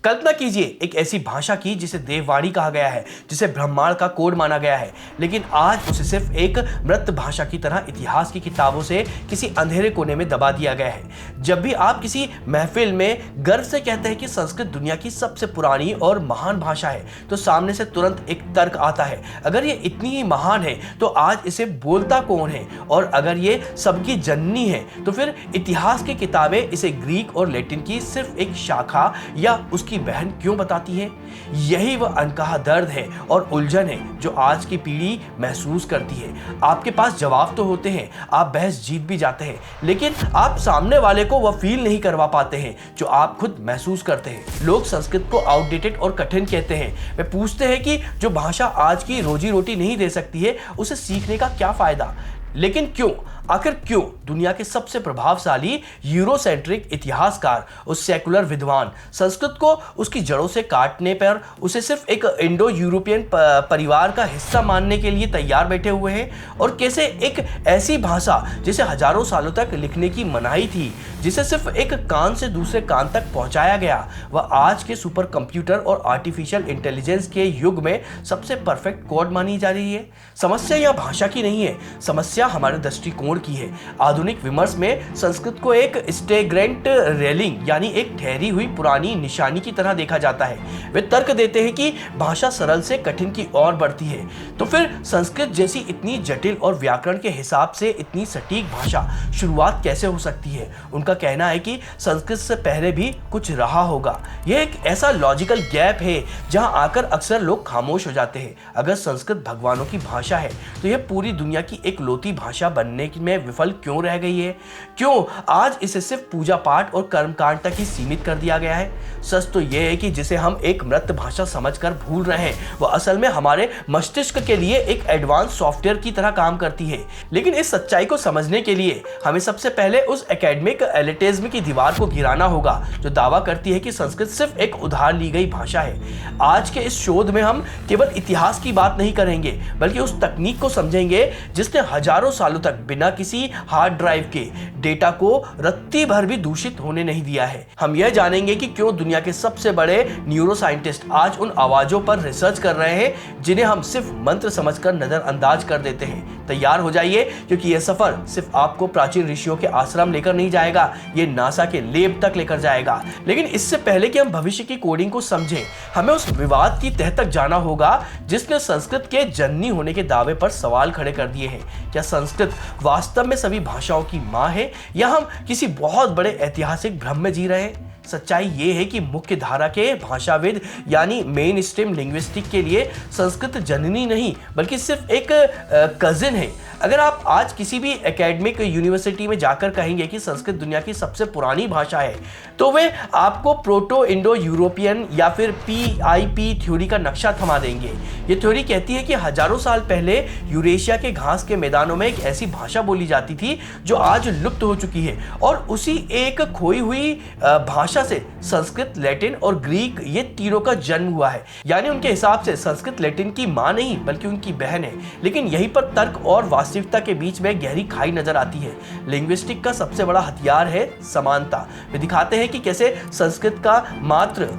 कल्पना कीजिए एक ऐसी भाषा की जिसे देववाणी कहा गया है, जिसे ब्रह्मांड का कोड माना गया है, लेकिन आज उसे सिर्फ एक मृत भाषा की तरह इतिहास की किताबों से किसी अंधेरे कोने में दबा दिया गया है। जब भी आप किसी महफिल में गर्व से कहते हैं कि संस्कृत दुनिया की सबसे पुरानी और महान भाषा है, तो सामने से तुरंत एक तर्क आता है, अगर ये इतनी ही महान है तो आज इसे बोलता कौन है, और अगर ये सबकी जननी है तो फिर इतिहास की किताबें इसे ग्रीक और लैटिन की सिर्फ एक शाखा या उसकी बहन क्यों बताती है। यही वह अनकहा दर्द है और उलझन है जो आज की पीढ़ी महसूस करती है। आपके पास जवाब तो होते हैं, आप बहस जीत भी जाते हैं, लेकिन आप सामने वाले को वह फील नहीं करवा पाते हैं जो आप खुद महसूस करते हैं। लोग संस्कृत को आउटडेटेड और कठिन कहते हैं। वे पूछते हैं कि जो भाषा आज की रोजी रोटी नहीं दे सकती है, उसे सीखने का क्या फायदा। लेकिन क्यों, आखिर क्यों दुनिया के सबसे प्रभावशाली यूरोसेंट्रिक इतिहासकार, उस सेकुलर विद्वान संस्कृत को उसकी जड़ों से काटने पर उसे सिर्फ एक इंडो यूरोपियन परिवार का हिस्सा मानने के लिए तैयार बैठे हुए हैं, और कैसे एक ऐसी भाषा जिसे हजारों सालों तक लिखने की मनाही थी, जिसे सिर्फ एक कान से दूसरे कान तक पहुंचाया गया, वह आज के सुपर कंप्यूटर और आर्टिफिशियल इंटेलिजेंस के युग में सबसे परफेक्ट कोड मानी जा रही है। समस्या यह भाषा की नहीं है, समस्या हमारे दृष्टिकोण की है। आधुनिक विमर्श में संस्कृत को एक स्टेग्रेंट रेलिंग यानी एक ठहरी हुई पुरानी निशानी की तरह देखा जाता है। वे तर्क देते हैं कि भाषा सरल से कठिन की ओर बढ़ती है, तो फिर संस्कृत जैसी इतनी जटिल और व्याकरण के हिसाब से इतनी सटीक भाषा शुरुआत कैसे हो सकती है। उनका कहना है कि संस्कृत से पहले भी कुछ रहा होगा। यह एक ऐसा लॉजिकल गैप है जहां आकर अक्सर लोग खामोश हो जाते हैं। अगर संस्कृत भगवानों की भाषा है तो यह पूरी दुनिया की एक लौती भाषा बनने में विफल क्यों रह गई है? क्यों आज इसे सिर्फ पूजा पाठ और कर्मकांड तक ही सीमित कर दिया गया है? सच तो यह है कि जिसे हम एक मृत भाषा समझकर भूल रहे हैं, वह असल में हमारे मस्तिष्क के लिए एक एडवांस सॉफ्टवेयर की तरह काम करती है। लेकिन इस सच्चाई को समझने के लिए हमें सबसे पहले उस एकेडमिक एलिटिज्म की दीवार को गिराना होगा जो दावा करती है कि संस्कृत सिर्फ एक उधार ली गई भाषा है। आज के इस शोध में हम केवल इतिहास की बात नहीं करेंगे, बल्कि उस तकनीक को समझेंगे जिसने हजारों सालों तक बिना किसी हार्ड ड्राइव के डेटा को रत्ती भर भी दूषित होने नहीं दिया है। हम यह जानेंगे कि क्यों दुनिया के सबसे बड़े न्यूरो साइंटिस्ट आज उन आवाजों पर रिसर्च कर रहे हैं जिन्हें हम सिर्फ मंत्र समझकर नजरअंदाज कर देते हैं। तैयार हो जाइए, क्योंकि यह सफर सिर्फ आपको प्राचीन ऋषियों के आश्रम लेकर नहीं जाएगा, ये नासा के लैब तक लेकर जाएगा। लेकिन इससे पहले कि हम भविष्य की कोडिंग को समझें, हमें उस विवाद की तह तक जाना होगा जिसने संस्कृत के जननी होने के दावे पर सवाल खड़े कर दिए हैं। क्या संस्कृत वास्तव में सभी भाषाओं की मां है, या हम किसी बहुत बड़े ऐतिहासिक भ्रम में जी रहे हैं? सच्चाई ये है कि मुख्य धारा के भाषाविद यानी मेन स्ट्रीम लिंग्विस्टिक के लिए संस्कृत जननी नहीं, बल्कि सिर्फ एक कजिन है। अगर आप आज किसी भी एकेडमिक यूनिवर्सिटी में जाकर कहेंगे कि संस्कृत दुनिया की सबसे पुरानी भाषा है, तो वे आपको प्रोटो इंडो यूरोपियन या फिर PIP थ्योरी का नक्शा थमा देंगे। ये थ्योरी कहती है कि हजारों साल पहले यूरेशिया के घास के मैदानों में एक ऐसी भाषा बोली जाती थी जो आज लुप्त हो चुकी है, और उसी एक खोई हुई भाषा से संस्कृत, लैटिन और ग्रीक ये तीनों का जन्म हुआ है। यानी उनके हिसाब से संस्कृत लैटिन की मां नहीं बल्कि उनकी बहन है। लेकिन यहीं पर तर्क और वास्तविकता के बीच में गहरी खाई नजर आती है। लिंग्विस्टिक का सबसे बड़ा हथियार है समानता। वे दिखाते हैं कि कैसे संस्कृत का मात्र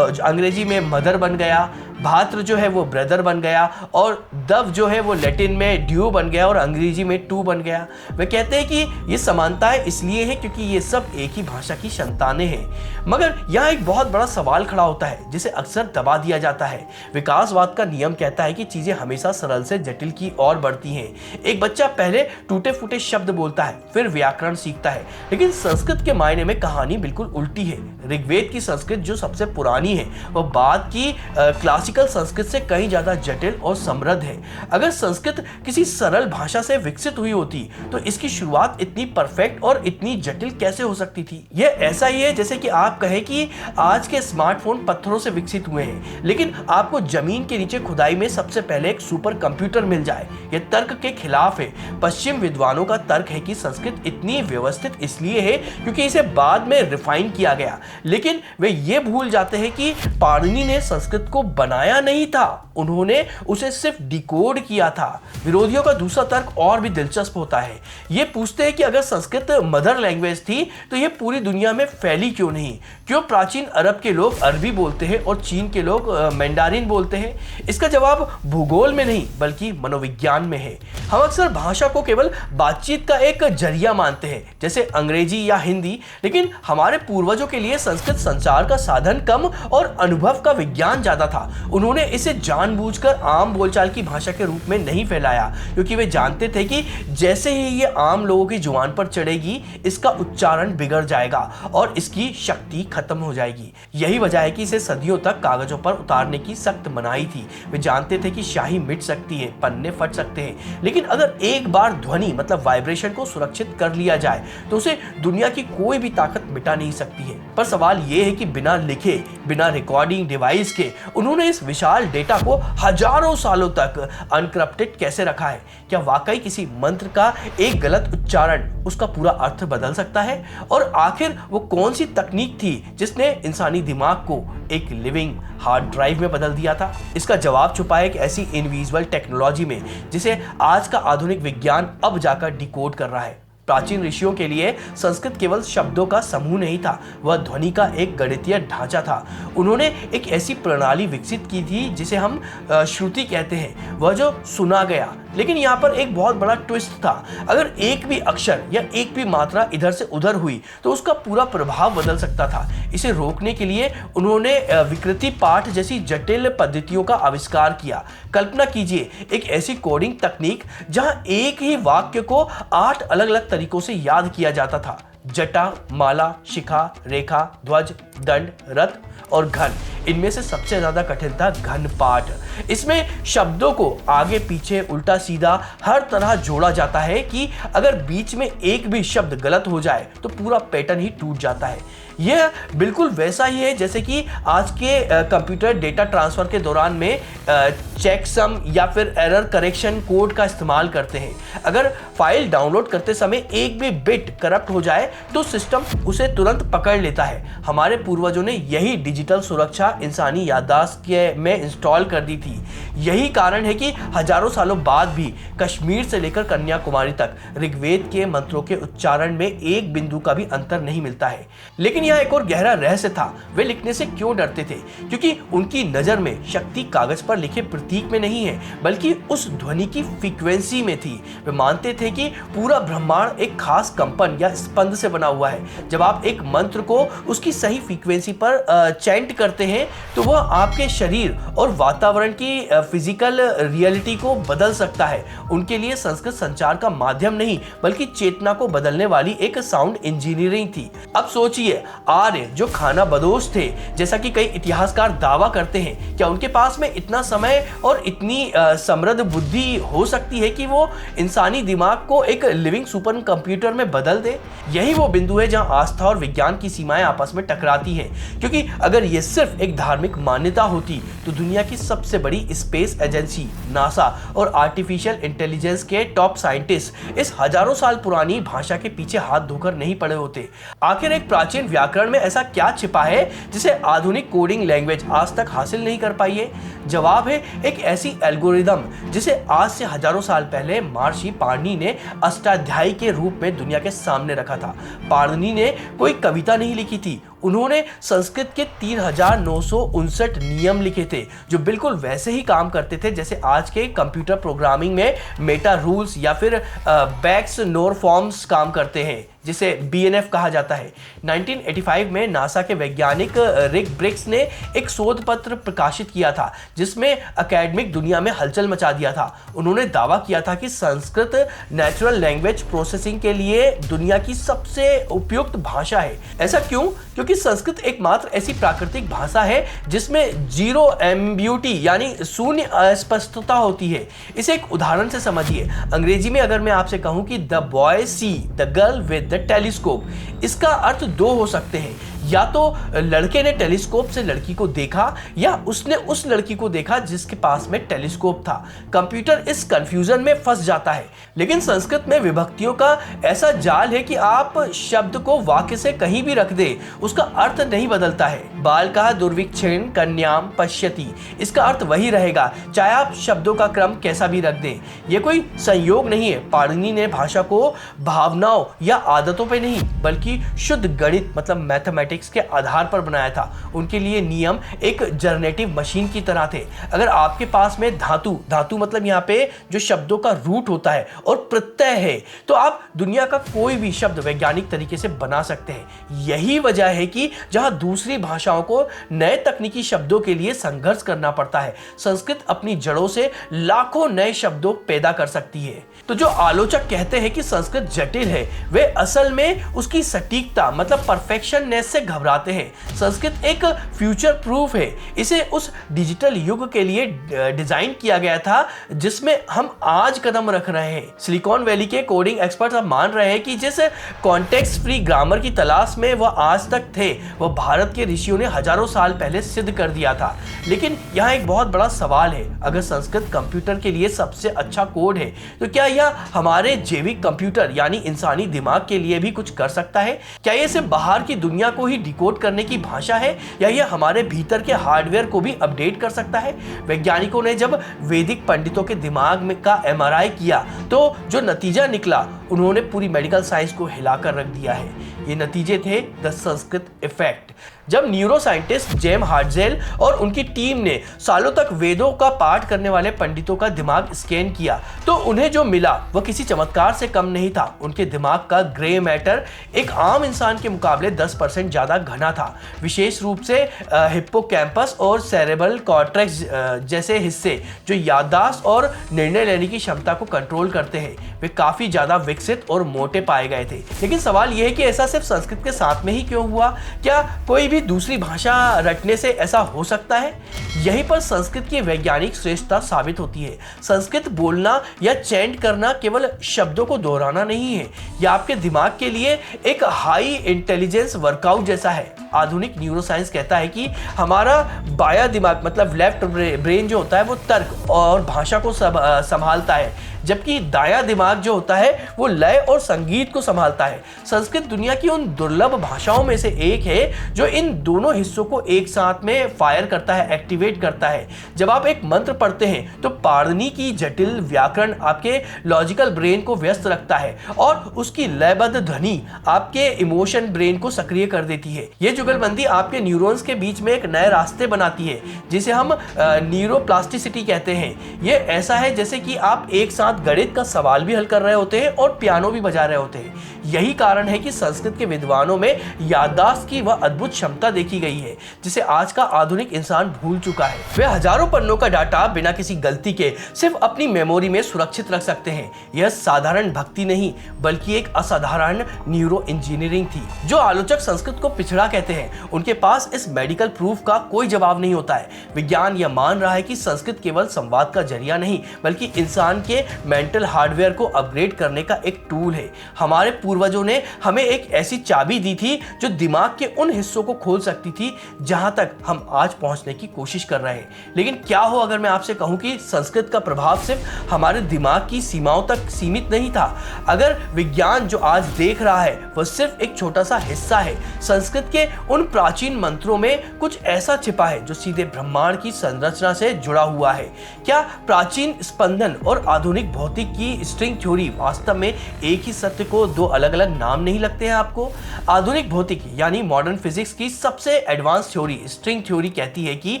अंग्रेजी में मदर बन गया, भात्र जो है वो ब्रदर बन गया, और दव जो है वो लैटिन में ड्यू बन गया और अंग्रेजी में टू बन गया। वे कहते हैं कि ये समानताएं इसलिए है क्योंकि ये सब एक ही भाषा की संतानें हैं। मगर यहाँ एक बहुत बड़ा सवाल खड़ा होता है जिसे अक्सर दबा दिया जाता है। विकासवाद का नियम कहता है कि चीजें हमेशा सरल से जटिल की ओर बढ़ती हैं। एक बच्चा पहले टूटे फूटे शब्द बोलता है, फिर व्याकरण सीखता है, लेकिन संस्कृत के मायने में कहानी बिल्कुल उल्टी है। ऋग्वेद की संस्कृत जो सबसे पुरानी है, वह बाद की क्लासिकल संस्कृत से कहीं ज्यादा जटिल और समृद्ध है। अगर संस्कृत किसी सरल भाषा से विकसित हुई होती तो इसकी शुरुआत इतनी परफेक्ट और इतनी जटिल कैसे हो सकती थी? यह ऐसा ही है जैसे कि आप कहें कि आज के स्मार्टफोन पत्थरों से विकसित हुए हैं, लेकिन आपको जमीन के नीचे खुदाई में सबसे पहले एक सुपर कंप्यूटर मिल जाए। यह तर्क के खिलाफ है। पश्चिम विद्वानों का तर्क है कि संस्कृत इतनी व्यवस्थित इसलिए है क्योंकि इसे बाद में रिफाइन किया गया, लेकिन वे ये भूल जाते हैं कि पाणिनि ने संस्कृत को बनाया बनाया नहीं था, उन्होंने उसे सिर्फ डिकोड किया था। विरोधियों का दूसरा तर्क और भी दिलचस्प होता है। ये पूछते हैं कि अगर संस्कृत मदर लैंग्वेज थी तो ये पूरी दुनिया में फैली क्यों नहीं? क्यों प्राचीन अरब के लोग अरबी बोलते हैं और चीन के लोग मैंडारिन बोलते हैं? इसका जवाब भूगोल में नहीं बल्कि मनोविज्ञान में है। हम अक्सर भाषा को केवल बातचीत का एक जरिया मानते हैं, जैसे अंग्रेजी या हिंदी, लेकिन हमारे पूर्वजों के लिए संस्कृत संचार का साधन कम और अनुभव का विज्ञान ज्यादा था। उन्होंने इसे जानबूझकर आम बोलचाल की भाषा के रूप में नहीं फैलाया, क्योंकि वे जानते थे कि जैसे ही ये आम लोगों की जुबान पर चढ़ेगी, इसका उच्चारण बिगड़ जाएगा और इसकी शक्ति खत्म हो जाएगी। यही वजह है कि इसे सदियों तक कागजों पर उतारने की सख्त मनाही थी। वे जानते थे कि शाही मिट सकती है, पन्ने फट सकते हैं, लेकिन अगर एक बार ध्वनि मतलब वाइब्रेशन को सुरक्षित कर लिया जाए तो उसे दुनिया की कोई भी ताकत मिटा नहीं सकती है। पर सवाल यह है कि बिना लिखे, बिना रिकॉर्डिंग डिवाइस के उन्होंने इस विशाल डेटा को हजारों सालों तक अनक्रप्टेड कैसे रखा है? क्या वाकई किसी मंत्र का एक गलत उच्चारण उसका पूरा अर्थ बदल सकता है? और आखिर वो कौन सी तकनीक थी जिसने इंसानी दिमाग को एक लिविंग हार्ड ड्राइव में बदल दिया था? इसका जवाब छुपा है एक ऐसी इनविजिबल टेक्नोलॉजी में जिसे आज का आधुनिक विज्ञान अब जाकर डिकोड कर रहा है। प्राचीन ऋषियों के लिए संस्कृत केवल शब्दों का समूह नहीं था, वह ध्वनि का एक गणितीय ढांचा था। उन्होंने एक ऐसी प्रणाली विकसित की थी जिसे हम श्रुति कहते हैं, वह जो सुना गया। लेकिन यहाँ पर एक बहुत बड़ा ट्विस्ट था। अगर एक भी अक्षर या एक भी मात्रा इधर से उधर हुई तो उसका पूरा प्रभाव बदल सकता था। इसे रोकने के लिए उन्होंने विकृति पाठ जैसी जटिल पद्धतियों का आविष्कार किया। कल्पना कीजिए एक ऐसी कोडिंग तकनीक जहां एक ही वाक्य को 8 अलग अलग तरीकों से याद किया जाता था। जटा, माला, शिखा, रेखा, ध्वज, दंड, रथ और घन। इनमें से सबसे ज्यादा कठिन था घन पाठ। इसमें शब्दों को आगे पीछे उल्टा सीधा हर तरह जोड़ा जाता है कि अगर बीच में एक भी शब्द गलत हो जाए तो पूरा पैटर्न ही टूट जाता है। यह बिल्कुल वैसा ही है जैसे कि आज के कंप्यूटर डेटा ट्रांसफर के दौरान में चेकसम या फिर एरर करेक्शन कोड का इस्तेमाल करते हैं। अगर फाइल डाउनलोड करते समय एक भी बिट करप्ट हो जाए तो सिस्टम उसे तुरंत पकड़ लेता है। हमारे पूर्वजों ने यही डिजिटल सुरक्षा इंसानी याददाश्त में इंस्टॉल कर दी थी। यही कारण है कि हजारों सालों बाद भी कश्मीर से लेकर कन्याकुमारी तक ऋग्वेद के मंत्रों के उच्चारण में एक बिंदु का भी अंतर नहीं मिलता है। लेकिन यहाँ एक और गहरा रहस्य था। वे लिखने से क्यों डरते थे? क्योंकि उनकी नजर में शक्ति कागज पर लिखे प्रतीक में नहीं है बल्कि उस ध्वनि की फ्रीक्वेंसी में थी। वे मानते थे कि पूरा ब्रह्मांड एक खास कंपन या स्पंद से बना हुआ है। जब आप एक मंत्र को उसकी सही फ्रीक्वेंसी पर चैंट करते हैं तो वह आपके शरीर और वातावरण की फिजिकल रियलिटी को बदल सकता है। उनके लिए संस्कृत संचार का माध्यम नहीं बल्कि चेतना को बदलने वाली एक साउंड इंजीनियरिंग थी। अब सोचिए, आर्य जो खाना बदोश थे, जैसा कि कई इतिहासकार दावा करते हैं, क्या उनके पास में इतना समय और इतनी समृद्ध बुद्धि हो सकती है कि वो इंसानी दिमाग को एक लिविंग सुपर कंप्यूटर में बदल दे? यही वो बिंदु है जहां आस्था और विज्ञान की सीमाएं आपस में टकराती हैं। क्योंकि अगर ये सिर्फ एक धार्मिक मान्यता होती तो दुनिया की सबसे बड़ी स्पेस एजेंसी नासा और आर्टिफिशियल इंटेलिजेंस के टॉप साइंटिस्ट इस हजारों साल पुरानी भाषा के पीछे हाथ धोकर नहीं पड़े होते। आखिर एक प्राचीन व्याकरण में ऐसा क्या छिपा है जिसे आधुनिक कोडिंग लैंग्वेज आज तक हासिल नहीं कर पाई है? जवाब है एक ऐसी एल्गोरिदम जिसे आज से हजारों साल पहले महर्षि पाणिनि ने अष्टाध्यायी के रूप में दुनिया के सामने रखा था। पाणिनि ने कोई कविता नहीं लिखी थी, उन्होंने संस्कृत के 3959 नियम लिखे थे जो बिल्कुल वैसे ही काम करते थे जैसे आज के कंप्यूटर प्रोग्रामिंग में मेटा रूल्स या फिर बैक्स नोर फॉर्म्स काम करते हैं, जिसे BNF कहा जाता है। 1985 में नासा के वैज्ञानिक रिक ब्रिक्स ने एक शोध पत्र प्रकाशित किया था जिसमें एकेडमिक दुनिया में हलचल मचा दिया था। उन्होंने दावा किया था कि संस्कृत नेचुरल लैंग्वेज प्रोसेसिंग के लिए दुनिया की सबसे उपयुक्त भाषा है। ऐसा क्यों? क्योंकि संस्कृत एकमात्र ऐसी प्राकृतिक भाषा है जिसमें जीरो एम्बिग्यूटी यानी शून्य अस्पष्टता होती है। इसे एक उदाहरण से समझिए। अंग्रेजी में अगर मैं आपसे कहूं कि the boy see the girl with the telescope, इसका अर्थ दो हो सकते हैं। या तो लड़के ने टेलीस्कोप से लड़की को देखा या उसने उस लड़की को देखा जिसके पास में टेलीस्कोप था। कंप्यूटर इस कंफ्यूजन में फंस जाता है। लेकिन संस्कृत में विभक्तियों का ऐसा जाल है कि आप शब्द को वाक्य से कहीं भी रख दे, उसका अर्थ नहीं बदलता है। बालकः दुर्वीक्षेण कन्याम पश्यति, इसका अर्थ वही रहेगा चाहे आप शब्दों का क्रम कैसा भी रख दें। यह कोई संयोग नहीं है। पाणिनि ने भाषा को भावनाओं या आदतों पे नहीं बल्कि शुद्ध गणित मतलब मैथमेटिक्स के आधार पर बनाया था। उनके लिए नियम एक जनरेटिव मशीन की तरह थे। अगर आपके पास में धातु मतलब यहाँ पे जो शब्दों का रूट होता है और प्रत्यय है, तो आप दुनिया का कोई भी शब्द वैज्ञानिक तरीके से बना सकते हैं। यही वजह है कि जहां दूसरी भाषाओं को नए तकनीकी शब्दों के लिए संघर्ष करना पड़ता है, संस्कृत अपनी जड़ों से लाखों नए शब्दों पैदा कर सकती है। तो जो आलोचक कहते हैं कि संस्कृत जटिल है, वे असल में उसकी सटीकता मतलब परफेक्शननेस से घबराते हैं। संस्कृत एक फ्यूचर प्रूफ है। इसे उस डिजिटल युग के लिए डिजाइन किया गया था जिसमें हम आज कदम रख रहे हैं। सिलिकॉन वैली के कोडिंग एक्सपर्ट अब मान रहे हैं कि जिस कॉन्टेक्स्ट फ्री ग्रामर की तलाश में वह आज तक थे, वह भारत के ऋषियों ने हजारों साल पहले सिद्ध कर दिया था। लेकिन यहाँ एक बहुत बड़ा सवाल है, अगर संस्कृत कंप्यूटर के लिए सबसे अच्छा कोड है, तो क्या यह हमारे जैविक कंप्यूटर यानी इंसानी दिमाग के लिए भी कुछ कर सकता है? क्या यह सिर्फ बाहर की दुनिया को ही डिकोड करने की भाषा है या यह हमारे भीतर के हार्डवेयर को भी अपडेट कर सकता है? वैज्ञानिकों ने जब वैदिक पंडितों के दिमाग में का एमआरआई किया तो जो नतीजा निकला, उन्होंने पूरी मेडिकल साइंस को हिलाकर रख दिया है। ये नतीजे थे द संस्कृत इफेक्ट। जब न्यूरो साइंटिस्ट जेम हार्टजेल और उनकी टीम ने सालों तक वेदों का पाठ करने वाले पंडितों का दिमाग स्कैन किया, तो उन्हें जो मिला वह किसी चमत्कार से कम नहीं था। उनके दिमाग का ग्रे मैटर एक आम इंसान के मुकाबले 10% ज्यादा घना था। विशेष रूप से हिप्पोकैम्पस और सेरेब्रल कॉर्टेक्स जैसे हिस्से जो याददाश्त और निर्णय लेने की क्षमता को कंट्रोल करते हैं, वे काफी ज्यादा विकसित और मोटे पाए गए थे। लेकिन सवाल यह है कि ऐसा सिर्फ संस्कृत के साथ में ही क्यों हुआ? क्या कोई भी दूसरी भाषा रटने से ऐसा हो सकता है? यहीं पर संस्कृत की वैज्ञानिक श्रेष्ठता साबित होती है। संस्कृत बोलना या चैंट करना केवल शब्दों को दोहराना नहीं है, यह आपके दिमाग के लिए एक हाई इंटेलिजेंस वर्कआउट जैसा है। आधुनिक न्यूरोसाइंस कहता है कि हमारा बायां दिमाग मतलब लेफ्ट ब्रेन जो होता है वो तर्क और भाषा को संभालता है, जबकि दायां दिमाग जो होता है वो लय और संगीत को संभालता है। संस्कृत दुनिया की उन दुर्लभ भाषाओं में से एक है जो इन दोनों हिस्सों को एक साथ में फायर करता है, एक्टिवेट करता है। जब आप एक मंत्र पढ़ते हैं तो पाणिनि की जटिल व्याकरण आपके लॉजिकल ब्रेन को व्यस्त रखता है और उसकी लयबद्ध ध्वनि आपके इमोशन ब्रेन को सक्रिय कर देती है। ये जुगलबंदी आपके न्यूरॉन्स के बीच में एक नए रास्ते बनाती है, जिसे हम न्यूरोप्लास्टिसिटी कहते हैं। ये ऐसा है जैसे कि आप एक साथ गणित का सवाल भी हल कर रहे होते हैं और पियानो भी बजा रहे होते हैं। यही कारण है कि संस्कृत के विद्वानों में याददाश्त की वह अद्भुत क्षमता देखी गई है जिसे आज का आधुनिक इंसान भूल चुका है। वे हजारों पन्नों का डाटा बिना किसी गलती के सिर्फ अपनी मेमोरी में सुरक्षित रख सकते हैं। यह साधारण भक्ति नहीं बल्कि एक असाधारण न्यूरो इंजीनियरिंग थी। जो आलोचक संस्कृत को पिछड़ा कहते हैं, उनके पास इस मेडिकल प्रूफ का कोई जवाब नहीं होता है। विज्ञान यह मान रहा है कि संस्कृत केवल संवाद का जरिया नहीं बल्कि इंसान के मेंटल हार्डवेयर को अपग्रेड करने का एक टूल है। हमारे पूर्वजों ने हमें एक ऐसी चाबी दी थी जो दिमाग के उन हिस्सों को खोल सकती थी जहां तक हम आज पहुंचने की कोशिश कर रहे हैं। लेकिन क्या हो अगर मैं आपसे कहूं कि संस्कृत का प्रभाव सिर्फ हमारे दिमाग की सीमाओं तक सीमित नहीं था? अगर विज्ञान जो आज देख रहा है वह सिर्फ एक छोटा सा हिस्सा है, संस्कृत के उन प्राचीन मंत्रों में कुछ ऐसा छिपा है जो सीधे ब्रह्मांड की संरचना से जुड़ा हुआ है। क्या प्राचीन स्पंदन और आधुनिक भौतिक की स्ट्रिंग थ्योरी वास्तव में एक ही सत्य को दो अलग अलग नाम नहीं लगते हैं आपको? आधुनिक भौतिकी यानी मॉडर्न फिजिक्स की सबसे एडवांस थ्योरी स्ट्रिंग थ्योरी कहती है कि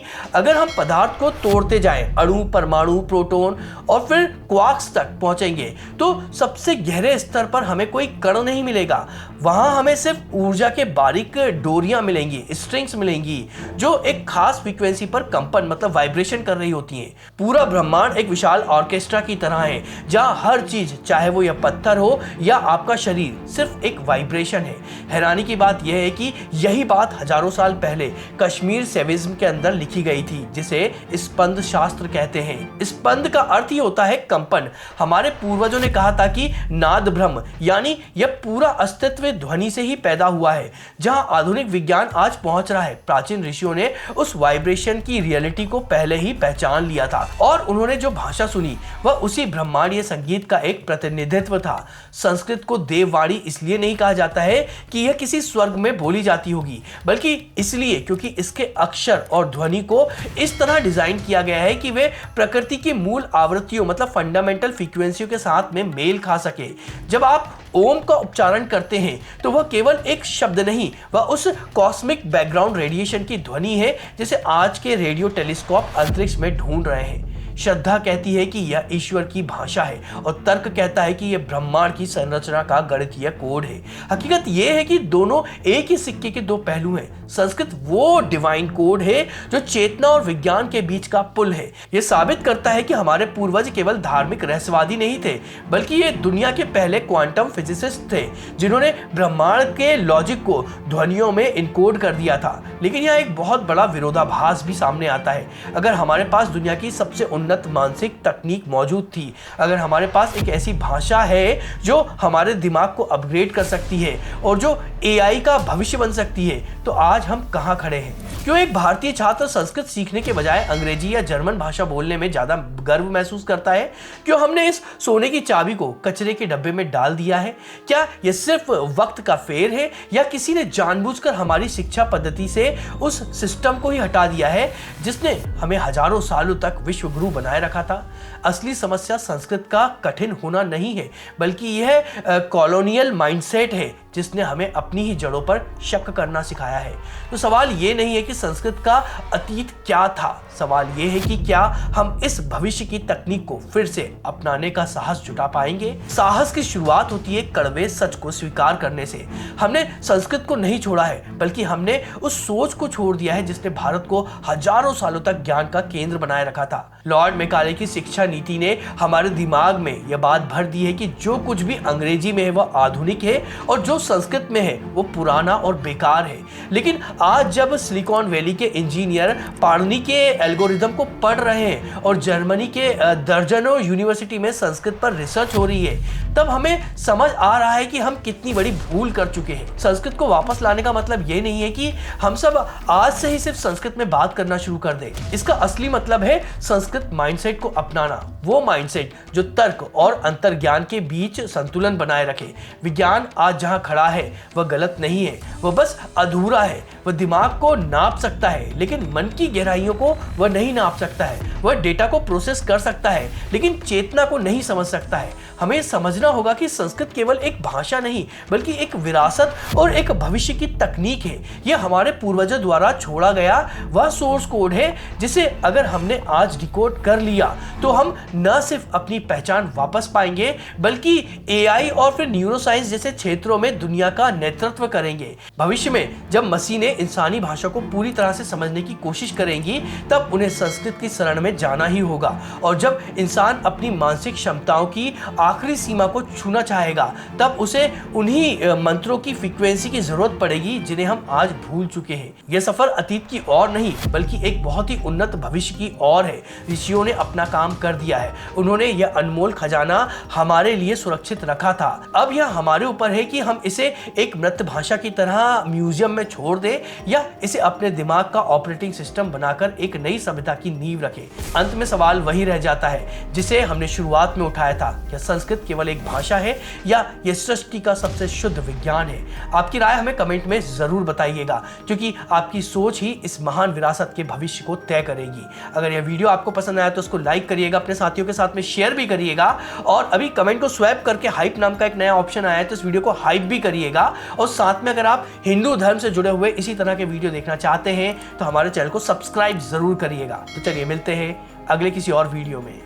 अगर हम पदार्थ को तोड़ते जाएं, अणु, परमाणु, प्रोटॉन और फिर क्वार्क्स तक पहुंचेंगे, तो सबसे गहरे स्तर पर हमें कोई कण नहीं मिलेगा। वहां हमें सिर्फ ऊर्जा के बारीक डोरियां मिलेंगी, स्ट्रिंग्स मिलेंगी जो एक खास फ्रीक्वेंसी पर कंपन मतलब वाइब्रेशन कर रही होती हैं। पूरा ब्रह्मांड एक विशाल ऑर्केस्ट्रा की तरह है जहां हर चीज, चाहे वो यह पत्थर हो या आपका शरीर, सिर्फ एक वाइब्रेशन है। हैरानी की बात यह है कि यही बात हजारों साल पहले कश्मीर सेविज्म के अंदर लिखी गई थी, जिसे स्पंद शास्त्र कहते हैं। स्पंद का अर्थ ही होता है कंपन। हमारे पूर्वजों ने कहा था कि नाद ब्रह्म यानी यह पूरा अस्तित्व ध्वनि से ही पैदा हुआ है। जहां आधुनिक विज्ञान आज पहुंच रहा है, प्राचीन ऋषियों ने उस वाइब्रेशन की रियलिटी को पहले ही पहचान लिया था और उन्होंने जो भाषा सुनी वह उसी ब्रह्मांडीय संगीत का एक प्रतिनिधित्व था। संस्कृत को देववाणी इसलिए नहीं कहा जाता है कि यह किसी स्वर्ग में बोली जाती होगी, बल्कि इसलिए क्योंकि इसके अक्षर और ध्वनि को इस तरह डिजाइन किया गया है कि वे प्रकृति की मूल आवृत्तियों मतलब फंडामेंटल फ्रीक्वेंसियों के साथ में मेल खा सके। जब आप ओम का उच्चारण करते हैं तो वह केवल एक शब्द नहीं, वह उस कॉस्मिक बैकग्राउंड रेडिएशन की ध्वनि है जिसे आज के रेडियो टेलीस्कोप अंतरिक्ष में ढूंढ रहे हैं। श्रद्धा कहती है कि यह ईश्वर की भाषा है और तर्क कहता है कि यह ब्रह्मांड की संरचना का गणितीय कोड है। हकीकत यह है कि दोनों एक ही सिक्के के दो पहलू हैं। संस्कृत वो डिवाइन कोड है जो चेतना और विज्ञान के बीच का पुल है। यह साबित करता है कि हमारे पूर्वज केवल धार्मिक रहस्यवादी नहीं थे, बल्कि ये दुनिया के पहले क्वांटम फिजिसिस्ट थे जिन्होंने ब्रह्मांड के लॉजिक को ध्वनियों में इनकोड कर दिया था। लेकिन यह एक बहुत बड़ा विरोधाभास भी सामने आता है। अगर हमारे पास दुनिया की सबसे उन्नत मानसिक तकनीक मौजूद थी, अगर हमारे पास एक ऐसी भाषा है जो हमारे दिमाग को अपग्रेड कर सकती है और जो एआई का भविष्य बन सकती है, तो आज हम कहां खड़े हैं? क्यों एक भारतीय छात्र संस्कृत सीखने के बजाय अंग्रेजी या जर्मन भाषा बोलने में ज्यादा गर्व महसूस करता है? क्यों हमने इस सोने की चाबी को कचरे के डब्बे में डाल दिया है? क्या यह सिर्फ वक्त का फेर है या किसी ने जानबूझकर हमारी शिक्षा पद्धति से उस सिस्टम को ही हटा दिया है जिसने हमें हजारों सालों तक विश्व गुरु बनाए रखा था? असली समस्या संस्कृत का कठिन होना नहीं है, बल्कि यह कॉलोनियल माइंडसेट है जिसने हमें अपनी ही जड़ों पर शक करना सिखाया है। तो सवाल ये नहीं है कि संस्कृत का अतीत क्या था, सवाल ये है कि क्या हम इस भविष्य की तकनीक को फिर से अपनाने का साहस जुटा पाएंगे? साहस की शुरुआत होती है कड़वे सच को स्वीकार करने से। हमने संस्कृत को नहीं छोड़ा है, बल्कि हमने उस सोच को छोड़ दिया है जिसने भारत को हजारों सालों तक ज्ञान का केंद्र बनाए रखा था। लॉर्ड मैकाले की शिक्षा नीति ने हमारे दिमाग में यह बात भर दी है कि जो कुछ भी अंग्रेजी में है वह आधुनिक है और जो संस्कृत में है वो पुराना और बेकार है। लेकिन आज जब सिलिकॉन वैली के इंजीनियर पाणिनि के एल्गोरिदम को पढ़ रहे हैं और जर्मनी के दर्जनों यूनिवर्सिटी में संस्कृत पर रिसर्च हो रही है, तब हमें समझ आ रहा है कि हम कितनी बड़ी भूल कर चुके हैं। संस्कृत को वापस लाने का मतलब ये नहीं है कि हम सब आज से ही सिर्फ संस्कृत में बात करना शुरू कर दें। इसका असली मतलब है संस्कृत माइंडसेट को अपनाना, वो माइंडसेट जो तर्क और अंतर्ज्ञान के बीच संतुलन बनाए रखे। विज्ञान आज जहां खड़ा है वह गलत नहीं है, वह बस अधूरा है। वह दिमाग को नाप सकता है लेकिन मन की गहराइयों को वह नहीं नाप सकता है। वह डेटा को प्रोसेस कर सकता है लेकिन चेतना को नहीं समझ सकता है। हमें समझना होगा कि संस्कृत केवल एक भाषा नहीं बल्कि एक विरासत और एक भविष्य की तकनीक है। यह हमारे पूर्वजों द्वारा छोड़ा गया वह सोर्स कोड है जिसे अगर हमने आज डिकोड कर लिया तो हम न सिर्फ अपनी पहचान वापस पाएंगे बल्कि एआई और फिर न्यूरोसाइंस जैसे क्षेत्रों में दुनिया का नेतृत्व करेंगे। भविष्य में जब मशीनें इंसानी भाषा को पूरी तरह से समझने की कोशिश करेंगी तब उन्हें संस्कृत की शरण में जाना ही होगा। और जब इंसान अपनी मानसिक क्षमताओं की आखिरी सीमा को छूना चाहेगा तब उसे उन्हीं मंत्रों की फ्रीक्वेंसी की जरूरत पड़ेगी जिन्हें हम आज भूल चुके हैं। यह सफर अतीत की ओर नहीं बल्कि एक बहुत ही उन्नत भविष्य की ओर है। ऋषियों ने अपना काम कर दिया है, उन्होंने यह अनमोल खजाना हमारे लिए सुरक्षित रखा था। अब यह हमारे ऊपर है कि हम इसे एक मृत भाषा की तरह म्यूजियम में छोड़ दें या इसे अपने दिमाग का ऑपरेटिंग सिस्टम बनाकर एक नई सभ्यता की नींव रखें। अंत में सवाल वही रह जाता है जिसे हमने शुरुआत में उठाया था, क्या संस्कृत केवल एक भाषा है या यह सृष्टि का सबसे शुद्ध विज्ञान है? आपकी राय हमें कमेंट में जरूर बताइएगा, क्योंकि आपकी सोच ही इस महान विरासत के भविष्य को तय करेगी। अगर यह वीडियो आपको पसंद आया तो उसको लाइक करिएगा, अपने साथियों के साथ में शेयर भी करिएगा और अभी कमेंट को स्वैप करके हाइप नाम का एक नया ऑप्शन आया है तो इस वीडियो को हाइप भी करिएगा। और साथ में अगर आप हिंदू धर्म से जुड़े हुए इसी तरह के वीडियो देखना चाहते हैं तो हमारे चैनल को सब्सक्राइब जरूर करिएगा। तो चलिए मिलते हैं अगले किसी और वीडियो में।